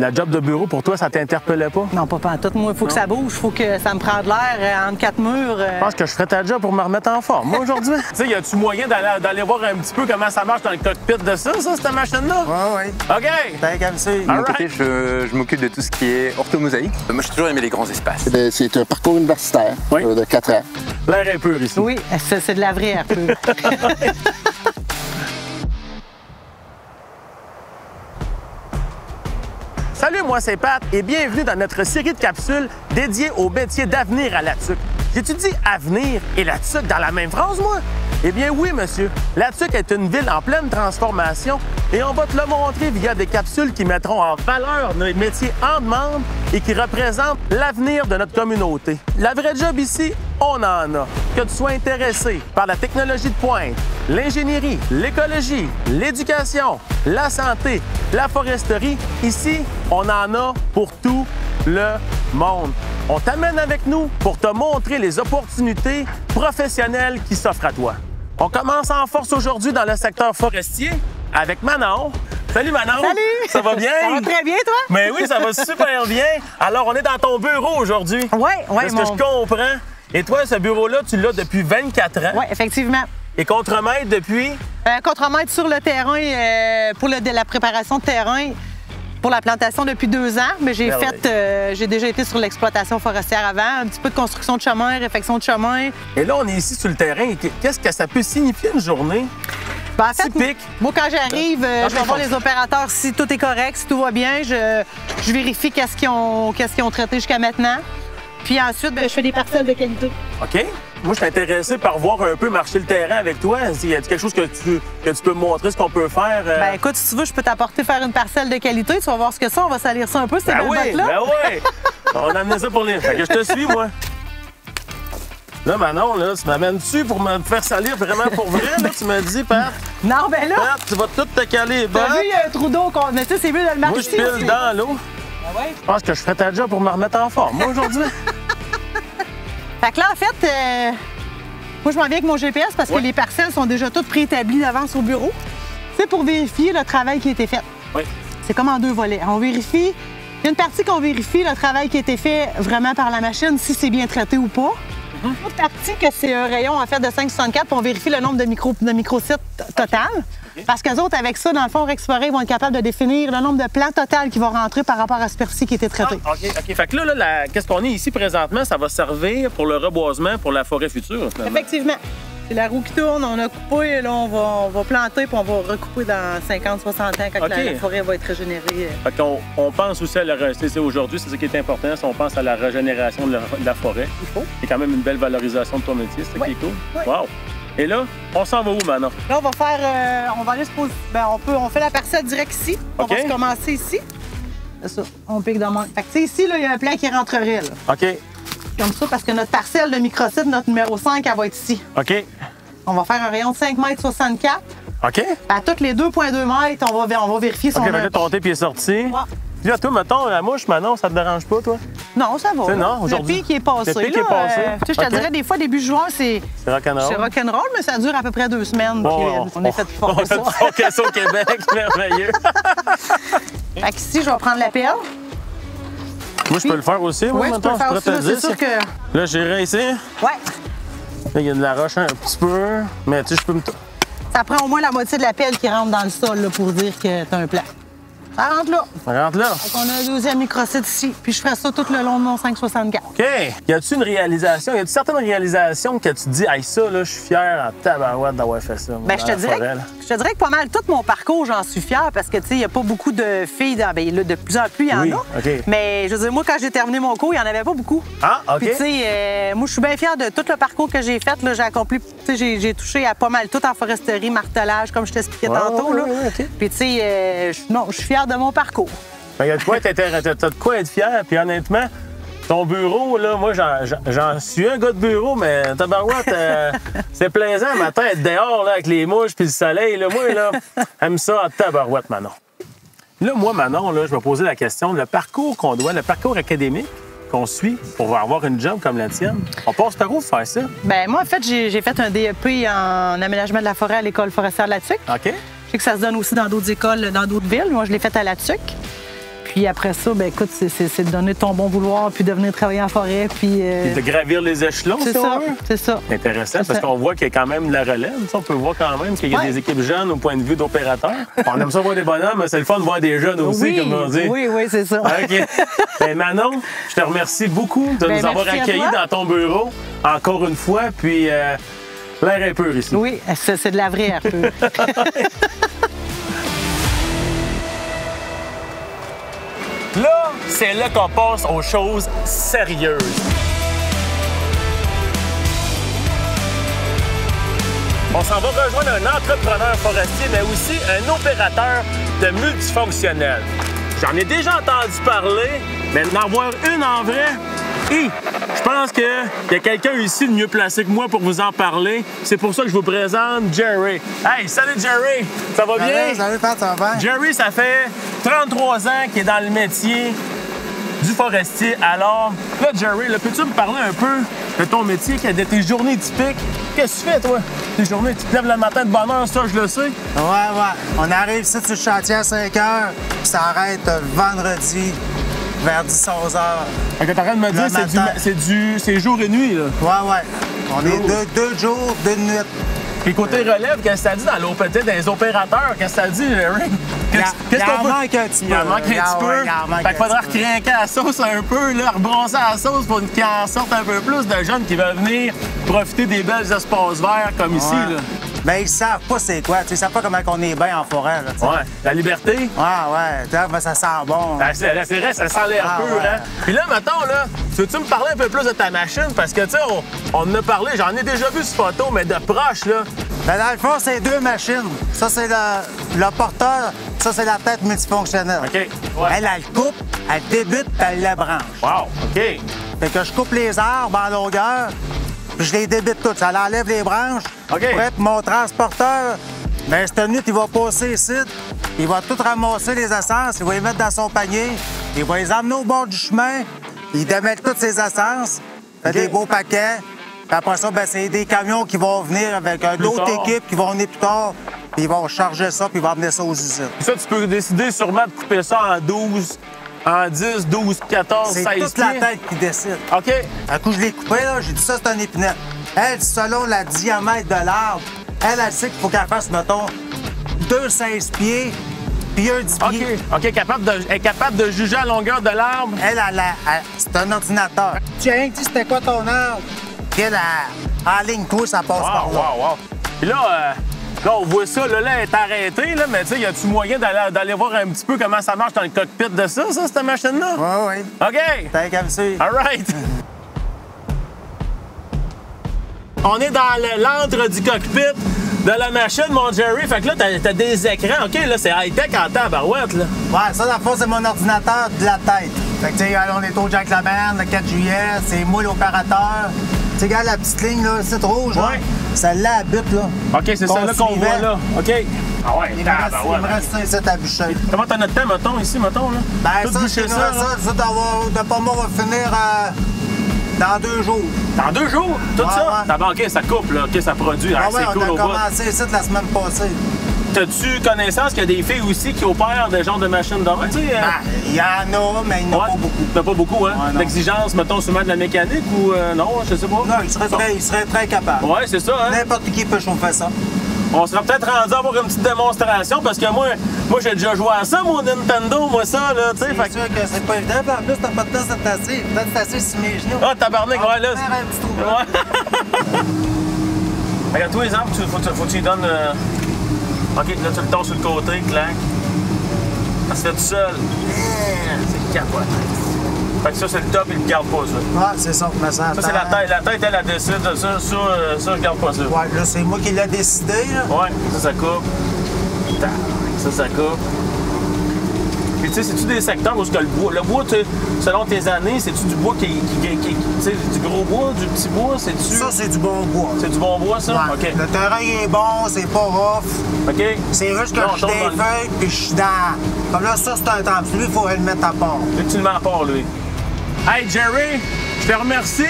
La job de bureau, pour toi, ça t'interpellait pas? Non, pas en tout. Moi, il faut que ça bouge, il faut que ça me prenne de l'air entre quatre murs. Je pense que je ferais ta job pour me remettre en forme, moi, aujourd'hui. Tu sais, y a-tu moyen d'aller voir un petit peu comment ça marche dans le cockpit de ça, cette machine-là? Oui. OK! T'as qu'à me suivre. De mon côté, je m'occupe de tout ce qui est orthomosaïque. Moi, j'ai toujours aimé les grands espaces. C'est un parcours universitaire de 4 ans. L'air est pur ici. Oui, c'est de la vraie air pure. Salut, moi c'est Pat et bienvenue dans notre série de capsules dédiées aux métiers d'avenir à La Tuque. J'étudie avenir et La Tuque dans la même phrase, moi? Eh bien oui, monsieur. La Tuque est une ville en pleine transformation et on va te le montrer via des capsules qui mettront en valeur nos métiers en demande et qui représentent l'avenir de notre communauté. La vraie job ici, on en a. Que tu sois intéressé par la technologie de pointe, l'ingénierie, l'écologie, l'éducation, la santé, la foresterie, ici, on en a pour tout le monde. On t'amène avec nous pour te montrer les opportunités professionnelles qui s'offrent à toi. On commence en force aujourd'hui dans le secteur forestier avec Manon. Salut Manon! Salut! Ça va bien? Ça va très bien, toi? Mais oui, ça va super bien. Alors, on est dans ton bureau aujourd'hui. Oui, Parce que je comprends. Et toi, ce bureau-là, tu l'as depuis 24 ans. Oui, effectivement. Et contremaître depuis? Contremaître sur le terrain pour la préparation de terrain pour la plantation depuis 2 ans. Mais j'ai déjà été sur l'exploitation forestière avant, un petit peu de construction de chemin, réfection de chemin. Et là, on est ici sur le terrain. Qu'est-ce que ça peut signifier une journée? Ben, en fait, typique. Moi, quand j'arrive, je vais voir les opérateurs si tout est correct, si tout va bien. Je vérifie qu'est-ce qu'ils ont traité jusqu'à maintenant. Puis ensuite, je fais des parcelles de qualité. OK. Moi, je suis intéressé par voir un peu marcher le terrain avec toi. Y a quelque chose que tu peux me montrer, ce qu'on peut faire? Ben écoute, si tu veux, je peux t'apporter faire une parcelle de qualité. Tu vas voir ce que c'est. On va salir ça un peu, ces belles bottes-là. Ben oui! On a amené ça pour les... Fait que je te suis, moi. Là, Manon, là, tu m'amènes dessus pour me faire salir vraiment pour vrai. Là, tu me dis, Pat. Non, ben là... Pat, tu vas tout te caler. T'as vu, il y a un trou d'eau. Mais tu sais, c'est mieux de le marcher. Moi, je pile dans l'eau. Ah ouais? Je pense que je ferais ta job pour me remettre en forme, moi, aujourd'hui. Fait que là, en fait, moi, je m'en viens avec mon GPS parce que les parcelles sont déjà toutes préétablies d'avance au bureau. C'est pour vérifier le travail qui a été fait. Oui. C'est comme en 2 volets. On vérifie... Il y a une partie qu'on vérifie le travail qui a été fait vraiment par la machine, si c'est bien traité ou pas. Une autre partie que c'est un rayon en fait de 5,64 puis on vérifie le nombre de microsites total. Okay. Parce qu'eux autres, avec ça, dans le fond, Rexforêt, ils vont être capables de définir le nombre de plants total qui vont rentrer par rapport à la superficie qui a été traitée. Ah, OK. Fait que là qu'est-ce qu'on est ici présentement, ça va servir pour le reboisement pour la forêt future, finalement. Effectivement. C'est la roue qui tourne, on a coupé, là, on va planter puis on va recouper dans 50, 60 ans quand la forêt va être régénérée. Fait qu'on pense aussi à la... Aujourd'hui, c'est ça qui est important, si on pense à la régénération de la forêt. Il faut. C'est quand même une belle valorisation de ton métier, c'est ça qui est cool. Oui. Wow! Et là, on s'en va où, Manon? Là, on va faire... on va aller se poser... on fait la parcelle direct ici. On va se commencer ici. C'est ça, on pique dans mon... Fait que tu sais, ici, là, il y a un plan qui rentrerait, là. OK. Comme ça, parce que notre parcelle de microsite, notre numéro 5, elle va être ici. OK. On va faire un rayon de 5,64 m. OK. À toutes les 2,2 mètres, on va vérifier son... OK, fait que ton tape est sorti. Ouais. Puis là, toi, mettons, la mouche, Manon, ça te dérange pas, toi? Non, ça va. Non, aujourd'hui. Le pic est passé. Le pic est passé. Je te dirais, des fois, début juin, c'est rock'n'roll. C'est rock'n'roll, mais ça dure à peu près 2 semaines. Bon, on est fait plus fort que ça. On fait ça au Québec, merveilleux. Fait qu'ici, je vais prendre la pelle. Moi, je peux le faire aussi, oui, tu peux le faire aussi, c'est sûr que... Là, j'irai ici. Ouais. Là, il y a de la roche un petit peu, mais tu sais, je peux me... Ça prend au moins la moitié de la pelle qui rentre dans le sol là, pour dire que t'as un plan. Ça rentre là. Ça rentre là. Fait qu'on a un 2e microsite ici, puis je ferai ça tout le long de mon 5,64. OK. Y a-tu une réalisation, y a-tu certaines réalisations que tu te dis, hey, ça, là, je suis fier en tabarouette d'avoir fait ça? Bien, je te dirais que pas mal tout mon parcours, j'en suis fière parce que, tu sais, il n'y a pas beaucoup de filles. Là, de plus en plus, il y en a. Okay. Mais, je veux dire, moi, quand j'ai terminé mon cours, il n'y en avait pas beaucoup. Ah, OK. Puis, tu sais, moi, je suis bien fière de tout le parcours que j'ai fait. J'ai accompli, tu sais, j'ai touché à pas mal tout en foresterie, martelage, comme je t'expliquais tantôt. Là. OK. Puis, tu sais, je suis fière de mon parcours. Il y a de quoi être fier, puis honnêtement, ton bureau, là, moi, j'en suis un gars de bureau, mais tabarouette, c'est plaisant, ma tête dehors, là, avec les mouches puis le soleil, là, moi, là, j'aime ça en tabarouette, Manon. Là, moi, Manon, là, je me posais la question, le parcours le parcours académique qu'on suit pour avoir une job comme la tienne, on passe par où pour faire ça? Bien, moi, en fait, j'ai fait un DEP en aménagement de la forêt à l'École forestière de La Tuque. OK. Je sais que ça se donne aussi dans d'autres écoles, dans d'autres villes. Moi, je l'ai fait à La Tuque. Puis après ça, ben écoute, c'est de donner ton bon vouloir, puis de venir travailler en forêt, puis... Et de gravir les échelons, c'est ça, c'est ça. Intéressant, parce qu'on voit qu'il y a quand même de la relève. On peut voir quand même qu'il y a des équipes jeunes au point de vue d'opérateurs. On aime ça voir des bonhommes, mais c'est le fun de voir des jeunes aussi, comme on dit. Oui, c'est ça. OK. Ben, Manon, je te remercie beaucoup de nous avoir accueillis dans ton bureau, encore une fois, puis l'air est pur ici. Oui, c'est de la vraie air pure. Là, c'est là qu'on passe aux choses sérieuses. On s'en va rejoindre un entrepreneur forestier, mais aussi un opérateur de multifonctionnel. J'en ai déjà entendu parler, mais d'en voir une en vrai, je pense qu'il y a quelqu'un ici de mieux placé que moi pour vous en parler. C'est pour ça que je vous présente Jerry. Hey, salut Jerry! Ça va bien? Salut Pat, ça va bien? Jerry, ça fait 33 ans qu'il est dans le métier du forestier. Alors, là, Jerry, peux-tu me parler un peu de ton métier, de tes journées typiques? Qu'est-ce que tu fais, toi? Tes journées, tu te lèves le matin de bonne heure, ça, je le sais. Ouais. On arrive ici sur le chantier à 5 h, puis ça arrête vendredi vers 10-11 h. T'es en train de me dire c'est jour et nuit, là? Ouais. On est deux jours, 2 nuits. Puis côté relève, qu'est-ce que ça dit dans l'OPT des opérateurs? Qu'est-ce que ça dit, Jerry? Il en manque un petit peu. Il en manque un petit peu. Fait qu'il faudra recrinquer la sauce un peu, là, rebrosser la sauce pour qu'il en sorte un peu plus de jeunes qui veulent venir profiter des belles espaces verts comme ici, là. Mais ils savent pas c'est quoi. Ils savent pas comment on est bien en forêt. Là, ouais. La liberté? Ouais. Ça sent bon. C'est vrai, ça sent l'air pur, ouais. Hein? Puis là, mettons, là, veux-tu me parler un peu plus de ta machine? Parce que, tu sais, on en a parlé, j'en ai déjà vu sur photo, mais de proche, là. Ben, dans le fond, c'est 2 machines. Ça, c'est le porteur. Ça, c'est la tête multifonctionnelle. OK. Ouais. Elle coupe, elle débute, puis elle la branche. Wow. OK. Fait que je coupe les arbres en longueur, puis je les débite toutes. Ça enlève les branches. OK. Après, mon transporteur, bien, cette nuit, il va passer ici. Il va tout ramasser les essences. Il va les mettre dans son panier. Il va les emmener au bord du chemin. Il démêle toutes ses essences. Fait des beaux paquets. Puis après ça, ben, c'est des camions qui vont venir avec d'autres équipes qui vont venir plus tard. Puis ils vont charger ça, puis ils vont amener ça aux usines. Ça, tu peux décider sûrement de couper ça en 12, en 10, 12, 14, 16 pieds. C'est toute la tête qui décide. OK. Un coup, je l'ai coupé, là, j'ai dit ça, c'est un épinette. Elle, selon le diamètre de l'arbre, elle sait qu'il faut qu'elle fasse, mettons, 2 16 pieds, puis un 10 pieds. OK, elle est capable de juger la longueur de l'arbre. Elle, c'est un ordinateur. Tu as dit c'était quoi ton arbre? Puis elle, en ligne, toi, ça passe par là. Wow. Puis là, on voit ça, là, elle est arrêtée, là, mais tu sais, y a-tu moyen d'aller voir un petit peu comment ça marche dans le cockpit de ça, cette machine-là? Oui. OK. T'as qu'à me suivre. All right. On est dans l'antre du cockpit de la machine, mon Jerry. Fait que là, t'as des écrans. OK, là, c'est high-tech en tabarouette, là. Ouais, ça, dans le fond, c'est mon ordinateur de la tête. Fait que, tu sais, on est au Jack Lamerne, le 4 juillet, c'est moi l'opérateur. Tu sais, regarde la petite ligne, là, c'est rouge, là. Celle-là, elle bute, là. OK, c'est celle-là qu'on voit, là. OK. Ah ouais, il me reste 5 à bûcher. Comment t'as notre temps, mettons, ici, mettons, là? Ben, ça, je de pas moi, va finir dans 2 jours. Dans 2 jours? Tout ça? Ouais. OK, ça coupe, là. OK, ça produit. Ah, c'est cool, on a commencé ici la semaine passée. T'as-tu connaissance qu'il y a des filles aussi qui opèrent des genres de machines de même? Il y en a, mais il n'y en a pas beaucoup. Il n'y en a pas beaucoup, hein? Ouais, l'exigence, mettons, souvent de la mécanique ou non, je sais pas. Non, il serait très capable. Ouais, c'est ça, hein? N'importe qui peut chauffer ça. On sera peut-être rendu à avoir une petite démonstration parce que moi j'ai déjà joué à ça, mon Nintendo, moi, ça, là, tu sais. C'est sûr que c'est pas évident, puis en plus, t'as pas de temps de tasser. Peut-être tasser sur mes genoux. Ah, tabarnak, ouais, là. Faire un petit trou. Regarde, tous les arbres, faut que tu lui donnes. OK, là, tu le tends sur le côté, clac. Ça se fait tout seul. C'est capote. Fait que ça, c'est le top, il ne garde pas ça. Ouais, c'est ça. Mais ça, c'est la tête. La tête, elle décide. Ça, je garde pas ça. Ouais, là, c'est moi qui l'ai décidé, là. Ouais, ça coupe. Ça coupe. Puis, tu sais, c'est-tu des secteurs où le bois, selon tes années, c'est-tu du bois qui tu sais, du gros bois, du petit bois? Ça, c'est du bon bois. C'est du bon bois, ça? Ouais. OK. Le terrain est bon, c'est pas rough. OK. C'est juste que je suis des feuilles, puis je suis dans... Comme là, ça, c'est un temps. Lui, il faudrait le mettre à part. Lui, tu le mets à part, lui. Hey, Jerry, je te remercie.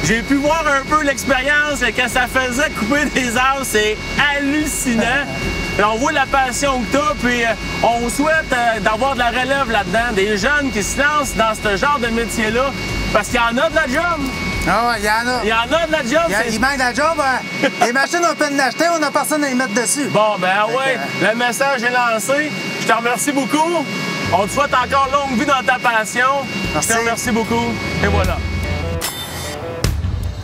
J'ai pu voir un peu l'expérience que ça faisait couper des arbres. C'est hallucinant. Puis on voit la passion que t'as, puis on souhaite d'avoir de la relève là-dedans, des jeunes qui se lancent dans ce genre de métier-là, parce qu'il y en a de la job. Ah ouais, il y en a. Il y en a de la job. Il manque de la job. Les machines, on peut en acheter, on n'a personne à y mettre dessus. Bon, ben ouais, le message est lancé. Je te remercie beaucoup. On te souhaite encore longue vie dans ta passion. Merci. Je te remercie beaucoup. Et voilà.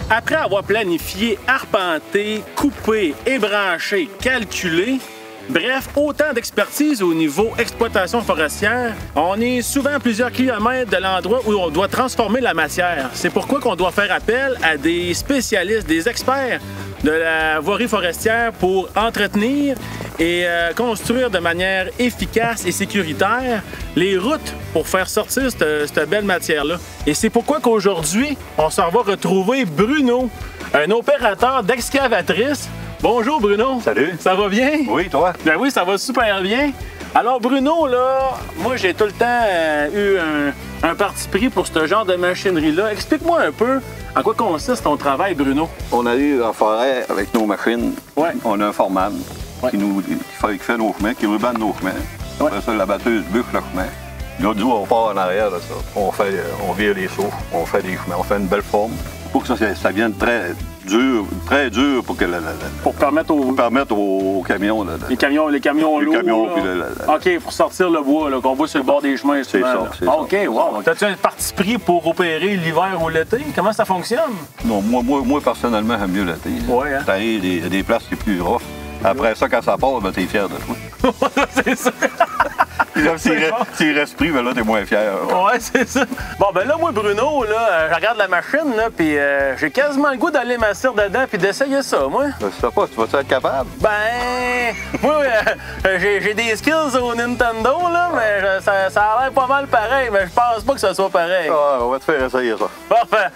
Après avoir planifié, arpenté, coupé, ébranché, calculé, bref, autant d'expertise au niveau exploitation forestière, on est souvent à plusieurs kilomètres de l'endroit où on doit transformer la matière. C'est pourquoi qu'on doit faire appel à des spécialistes, des experts de la voirie forestière pour entretenir et construire de manière efficace et sécuritaire les routes pour faire sortir cette belle matière-là. Et c'est pourquoi qu'aujourd'hui, on s'en va retrouver Bruno, un opérateur d'excavatrice. Bonjour Bruno. Salut. Ça va bien? Oui, toi? Ben oui, ça va super bien. Alors Bruno, là, moi j'ai tout le temps eu un parti pris pour ce genre de machinerie-là. Explique-moi un peu en quoi consiste ton travail, Bruno. On arrive en forêt avec nos machines. Ouais. On a un foreman Ouais. qui fait nos chemins, qui rubane nos chemins. Ouais. Après ça, la batteuse bûche le chemin. L'autre jour, on part en arrière de ça. On vire les sauts, on fait des chemins, on fait une belle forme. Pour que ça vienne très dur pour que Pour permettre aux camions. les camions lourds. camions, là. puis OK, pour sortir le bois là, qu'on voit sur le bord des chemins. C'est souvent, ça, là. c'est ça. OK, wow. T'as-tu un parti pris pour opérer l'hiver ou l'été? Comment ça fonctionne? Non, moi personnellement, j'aime mieux l'été. Ouais, hein? T'arrives des places qui sont plus rough. Après ça, quand ça passe, ben, t'es fier de toi. C'est ça. S'il reste pris, ben là, t'es moins fier. Ouais, c'est ça. Bon, ben là, moi, Bruno, là, je regarde la machine, là, puis j'ai quasiment le goût d'aller m'asseoir dedans puis d'essayer ça, moi. Je sais pas, tu vas-tu être capable? Ben, moi, j'ai des skills au Nintendo, là, mais ça a l'air pas mal pareil, mais je pense pas que ce soit pareil. Ah, on va te faire essayer ça. Parfait.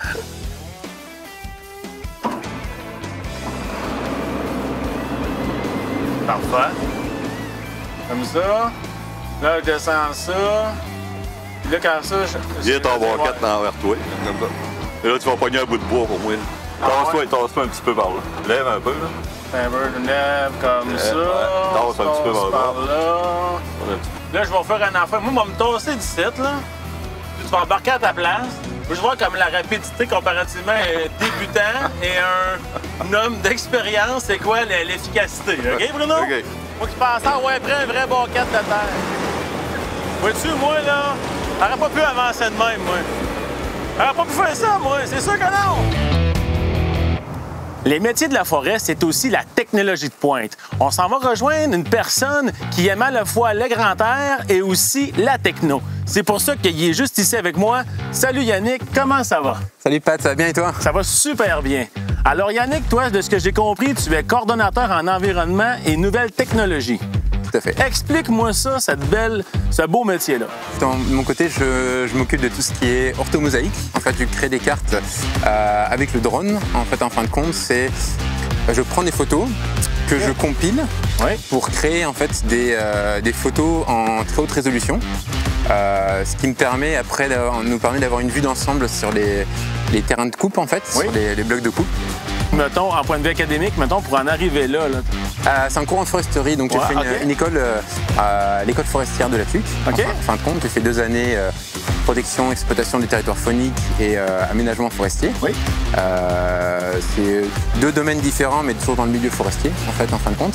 Parfait. Comme ça. Là, je descends ça. Puis là, quand ça, Viens ton banquette envers toi, comme ça. Et là, tu vas pogner un bout de bois pour moi. Tasse-toi un petit peu par là. Lève un peu, là. Un peu de lèvre comme ça. Tasse un petit peu par là. Là, je vais faire un enfant. Moi, je vais me tasser du site, là. Puis tu vas embarquer à ta place. Je veux voir comme la rapidité comparativement à un débutant et un homme d'expérience, c'est quoi l'efficacité. OK, Bruno? OK. Moi qui pensais avoir pris un vrai banquette de terre. Vois-tu, moi, là, j'aurais pas pu avancer de même, moi. J'aurais pas pu faire ça, moi. C'est sûr que non! Les métiers de la forêt, c'est aussi la technologie de pointe. On s'en va rejoindre une personne qui aime à la fois le grand air et aussi la techno. C'est pour ça qu'il est juste ici avec moi. Salut Yannick, comment ça va? Salut Pat, ça va bien et toi? Ça va super bien. Alors Yannick, toi, de ce que j'ai compris, tu es coordonnateur en environnement et nouvelles technologies. Tout à fait. Explique-moi ça, ce beau métier-là. De mon côté, je m'occupe de tout ce qui est orthomosaïque. En fait, je crée des cartes avec le drone. En fait, en fin de compte, c'est je prends des photos que je compile pour créer en fait des photos en très haute résolution. Ce qui me permet après nous permet d'avoir une vue d'ensemble sur les terrains de coupe en fait, sur les blocs de coupe. Mettons, en point de vue académique, mettons, pour en arriver là. C'est un cours en foresterie, donc j'ai fait une école à l'école forestière de la TUC. En fin de compte, j'ai fait 2 années protection, exploitation des territoires fauniques et aménagement forestier. Oui. C'est 2 domaines différents, mais toujours dans le milieu forestier, en fait, en fin de compte.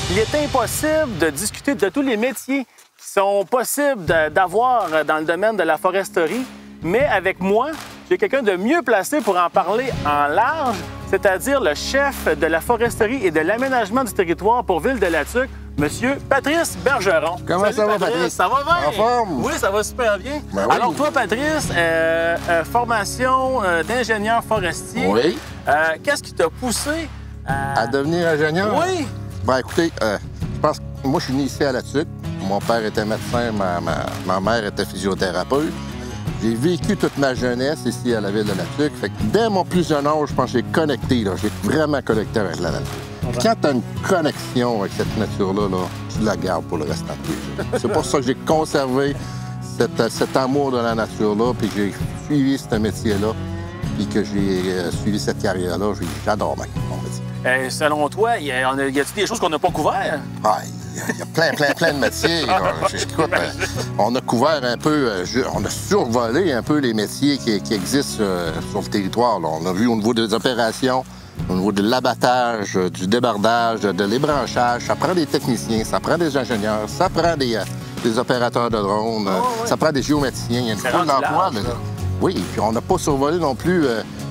Il est impossible de discuter de tous les métiers qui sont possibles d'avoir dans le domaine de la foresterie, mais avec moi, j'ai quelqu'un de mieux placé pour en parler en large, c'est-à-dire le chef de la foresterie et de l'aménagement du territoire pour Ville-de-la-Tuque, Monsieur Patrice Bergeron. Comment Salut, ça va, Patrice? Ça va bien? En forme? Oui, ça va super bien. Ben oui. Alors toi, Patrice, formation d'ingénieur forestier. Oui. Qu'est-ce qui t'a poussé À devenir ingénieur? Oui. Ben écoutez, je pense que moi, je suis né ici à La Tuque. Mon père était médecin, ma mère était physiothérapeute. J'ai vécu toute ma jeunesse ici à la ville de La Tuque. Fait que dès mon plus jeune âge, je pense que j'ai connecté, là. J'ai vraiment connecté avec la nature. Puis quand tu as une connexion avec cette nature-là, là, tu la gardes pour le restant de tes jours. C'est pour ça que j'ai conservé cet amour de la nature-là, puis j'ai suivi ce métier-là, puis que j'ai suivi cette carrière-là. J'adore mon métier. Selon toi, y a-t-il des choses qu'on n'a pas couvertes? Ah, il y a plein de métiers. Écoute, on a couvert un peu, on a survolé un peu les métiers qui existent sur le territoire. Là. On a vu au niveau des opérations, au niveau de l'abattage, du débardage, de l'ébranchage. Ça prend des techniciens, ça prend des ingénieurs, ça prend des opérateurs de drones, ça prend des géométriciens. Il y a une foule d'emplois. Oui, puis on n'a pas survolé non plus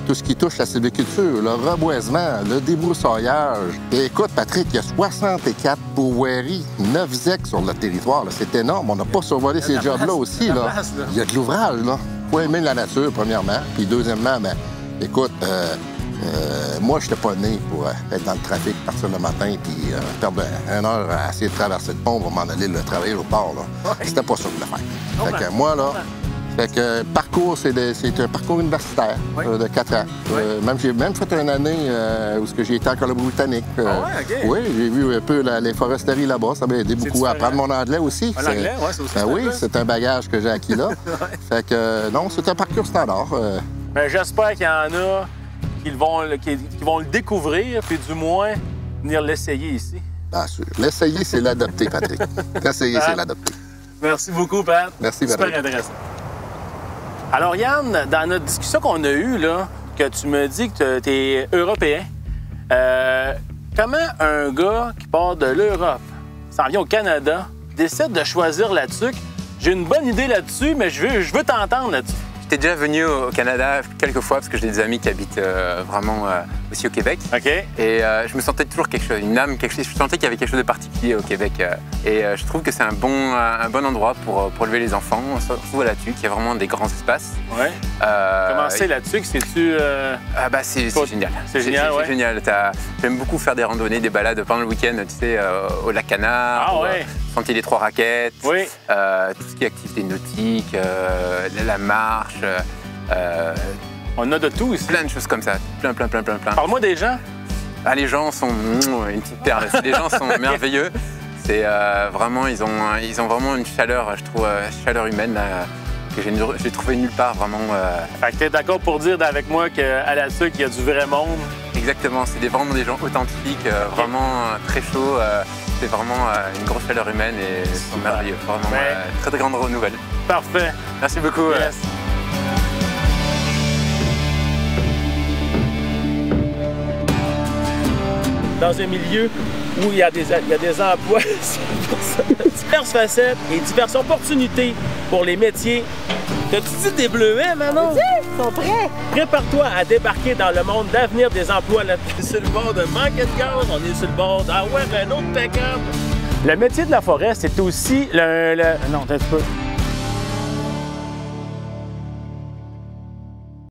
tout ce qui touche la sylviculture, le reboisement, le débroussaillage. Et écoute, Patrick, il y a 64 pourvoiries, 9 ZEC sur le territoire. C'est énorme. On n'a pas survolé ces jobs-là aussi. Là. Il y a de l'ouvrage. Il faut aimer la nature, premièrement. Puis deuxièmement, écoute, moi, je n'étais pas né pour être dans le trafic, partir le matin, puis perdre 1 heure à essayer de traverser le pont pour m'en aller travailler au port. C'était pas ça que je voulais faire. Fait que moi, là... Fait que parcours, c'est un parcours universitaire de 4 ans. J'ai même fait une année où j'ai été en Colombie-Britannique. Oui, j'ai vu un peu les foresteries là-bas. Ça m'a aidé beaucoup à apprendre mon anglais aussi. L'anglais, oui, c'est aussi. Oui, c'est un bagage que j'ai acquis là. Fait que non, c'est un parcours standard. J'espère qu'il y en a qui vont le découvrir, puis du moins venir l'essayer ici. Bien sûr. L'essayer, c'est l'adopter, Patrick. L'essayer, c'est l'adopter. Merci beaucoup, Pat. Merci, Super Patrick. intéressant. Alors, Yann, dans notre discussion qu'on a eue, là, que tu me dis que tu es européen, comment un gars qui part de l'Europe, s'en vient au Canada, décide de choisir la tuque? J'ai une bonne idée là-dessus, mais je veux t'entendre là-dessus. J'étais déjà venu au Canada quelques fois parce que j'ai des amis qui habitent vraiment aussi au Québec. OK. Et je me sentais toujours quelque chose, une âme, quelque chose. Je sentais qu'il y avait quelque chose de particulier au Québec. Et je trouve que c'est un bon endroit pour élever les enfants, surtout à la tuque. Il y a vraiment des grands espaces. Oui. Comment c'est la tuque? C'est-tu... c'est génial. C'est génial, C'est génial. J'aime beaucoup faire des randonnées, des balades pendant le week-end, tu sais, au lac Canard. Sentier des Trois Raquettes. Oui. Tout ce qui est activité nautique, la marche. On a de tout ici. Plein de choses comme ça. Plein. Parle-moi des gens. Ah, les gens sont une petite perle. Les gens sont merveilleux. C'est vraiment, ils ont vraiment une chaleur, je trouve, chaleur humaine que j'ai trouvé nulle part, vraiment. Fait que t'es d'accord pour dire avec moi qu'à la tuque, il y a du vrai monde? Exactement, c'est vraiment des gens authentiques, vraiment très chauds. C'est vraiment une grosse chaleur humaine et c'est merveilleux. Vraiment, très grande nouvelle. Parfait. Merci beaucoup. Yes. Dans un milieu où il y a des emplois, diverses facettes et diverses opportunités pour les métiers. T'as-tu dit des bleuets, Manon? Ils sont prêts! Prépare-toi à débarquer dans le monde d'avenir des emplois. Là, on est sur le bord de manquer de gaz, on est sur le bord un autre pick-up. Le métier de la forêt, c'est aussi Non, t'as un peu.